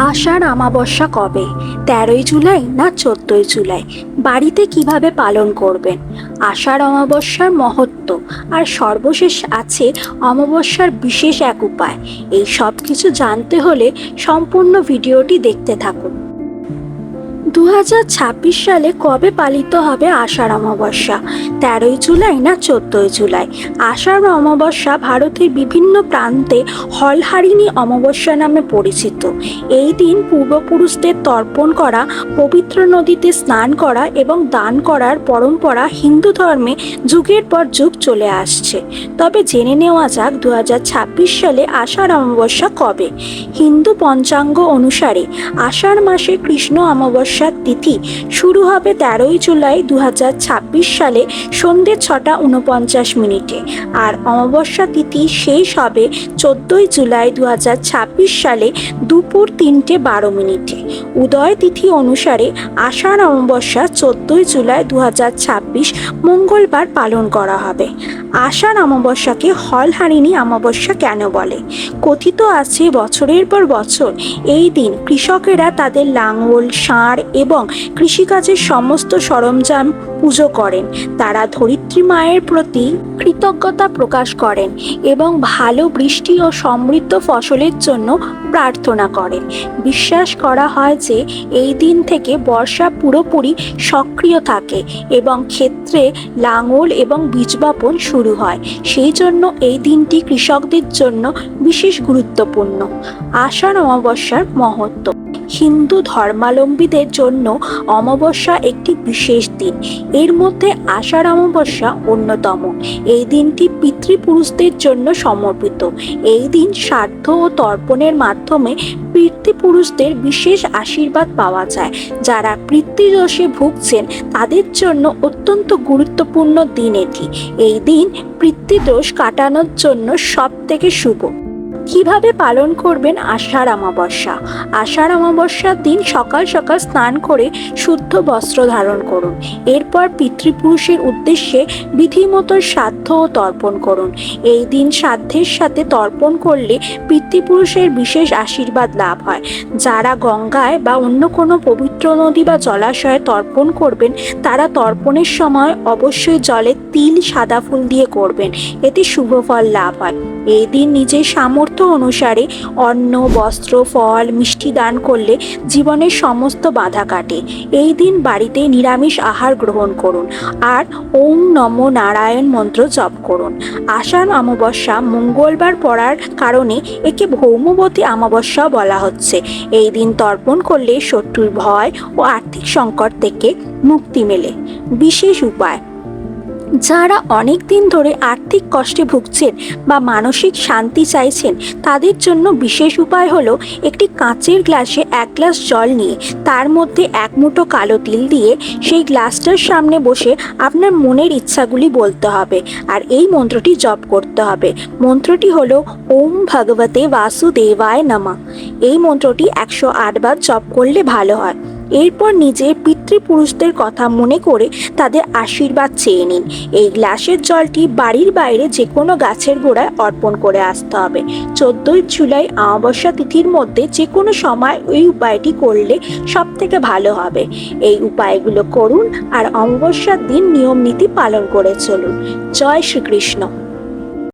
আষাঢ় আমাবস্যা কবে? ১৩ই জুলাই না ১৪ই জুলাই? বাড়িতে কিভাবে পালন করবেন? আষাঢ় অমাবস্যার মহত্ব আর সর্বশেষ আছে অমাবস্যার বিশেষ এক উপায়। এই সব কিছু জানতে হলে সম্পূর্ণ ভিডিওটি দেখতে থাকুন। ২০২৬ সালে কবে পালিত হবে আষাঢ় অমাবস্যা? ১৩ই জুলাই না ১৪ই জুলাই? আষাঢ় অমাবস্যা ভারতের বিভিন্ন প্রান্তে হলহারিণী অমাবস্যা নামে পরিচিত। এই দিন পূর্বপুরুষদের তর্পণ করা, পবিত্র নদীতে স্নান করা এবং দান করার পরম্পরা হিন্দু ধর্মে যুগের পর যুগ চলে আসছে। তবে জেনে নেওয়া যাক ২০২৬ সালে আষাঢ় অমাবস্যা কবে। হিন্দু পঞ্চাঙ্গ অনুসারে আষাঢ় মাসে কৃষ্ণ অমাবস্যার তিথি শুরু হবে ১৩ই জুলাই ২০২৬ সালে সন্ধ্যে ৬টা ৪৯ আর অমাবস্যা তিথি শেষ হবে ১৪ই জুলাই ২০২৬ সালে দুপুর ৩টে ১২। উদয় তিথি অনুসারে আষাঢ় অমাবস্যা ১৪ই জুলাই ২০২৬ মঙ্গলবার পালন করা হবে। আষাঢ় অমাবস্যাকে হলহারিণী অমাবস্যা কেন বলে? কথিত আছে বছরের পর বছর এই দিন কৃষকেরা তাদের লাঙল, ষাঁড় এবং কৃষিকাজের সমস্ত সরঞ্জাম পুজো করেন। তারা ধরিত্রী মায়ের প্রতি কৃতজ্ঞতা প্রকাশ করেন এবং ভালো বৃষ্টি ও সমৃদ্ধ ফসলের জন্য প্রার্থনা করেন। বিশ্বাস করা হয় যে এই দিন থেকে বর্ষা পুরোপুরি সক্রিয় থাকে এবং ক্ষেত্রে লাঙল এবং বীজ বপন শুরু হয়। সেই জন্য এই দিনটি কৃষকদের জন্য বিশেষ গুরুত্বপূর্ণ। আষাঢ় অমাবস্যার মহত্ব। হিন্দু ধর্মাবলম্বীদের জন্য অমাবস্যা একটি বিশেষ দিন। এর মধ্যে আষাঢ় অমাবস্যা অন্যতম। এই দিনটি পিতৃপুরুষদের জন্য সমর্পিত। এই দিন শ্রাদ্ধ ও তর্পণের মাধ্যমে পিতৃপুরুষদের বিশেষ আশীর্বাদ পাওয়া যায়। যারা পিতৃদোষে ভুগছেন তাদের জন্য অত্যন্ত গুরুত্বপূর্ণ দিন এটি। এই দিন পিতৃদোষ কাটানোর জন্য সবথেকে শুভ। কিভাবে পালন করবেন আষাঢ় অমাবস্যা? আষাঢ় অমাবস্যার দিন সকাল সকাল স্নান করে শুদ্ধ বস্ত্র ধারণ করুন। এরপর পিতৃপুরুষের উদ্দেশ্যে বিধিমতো শ্রাদ্ধ ও তর্পণ করুন। এই দিন শ্রাদ্ধের সাথে তর্পণ করলে পিতৃপুরুষের বিশেষ আশীর্বাদ লাভ হয়। যারা গঙ্গায় বা অন্য কোনো পবিত্র নদী বা জলাশয়ে তর্পণ করবেন তারা তর্পণের সময় অবশ্যই জলে তিল সাদা ফুল দিয়ে করবেন। এতে শুভ ফল লাভ হয়। এই দিন নিজের সামর্থ্য অনুসারে অন্ন, বস্ত্র, ফল, মিষ্টি দান করলে জীবনের সমস্ত বাধা কাটে। এই দিন বাড়িতে নিরামিষ আহার গ্রহণ করুন আর ওম নমো নারায়ণ মন্ত্র জপ করুন। আষাঢ় অমাবস্যা মঙ্গলবার পড়ার কারণে একে ভৌমবতী অমাবস্যা বলা হচ্ছে। এই দিন তর্পণ করলে শত্রুর ভয় ও আর্থিক সংকট থেকে মুক্তি মেলে। বিশেষ উপায়। যারা অনেক দিন ধরে আর্থিক কষ্টে ভুগছেন বা মানসিক শান্তি চাইছেন তাদের জন্য বিশেষ উপায় হলো একটি কাঁচের গ্লাসে ১ গ্লাস জল নিয়ে তার মধ্যে ১ মুঠো কালো তিল দিয়ে সেই গ্লাসটার সামনে বসে আপনার মনের ইচ্ছাগুলি বলতে হবে আর এই মন্ত্রটি জপ করতে হবে। মন্ত্রটি হলো ওম ভগবতে বাসুদেবায় নমঃ। এই মন্ত্রটি ১০৮ বার জপ করলে ভালো হয়। এরপর নিজের পিতৃপুরুষদের কথা মনে করে তাদের আশীর্বাদ চেয়ে নিন। এই গ্লাসের জলটি বাড়ির বাইরে যে কোনো গাছের গোড়ায় অর্পণ করে আসতে হবে। ১৪ই জুলাই অমাবস্যা তিথির মধ্যে যে কোনো সময় এই উপায়টি করলে সব থেকে ভালো হবে। এই উপায়গুলো করুন আর অমাবস্যার দিন নিয়ম নীতি পালন করে চলুন। জয় শ্রীকৃষ্ণ।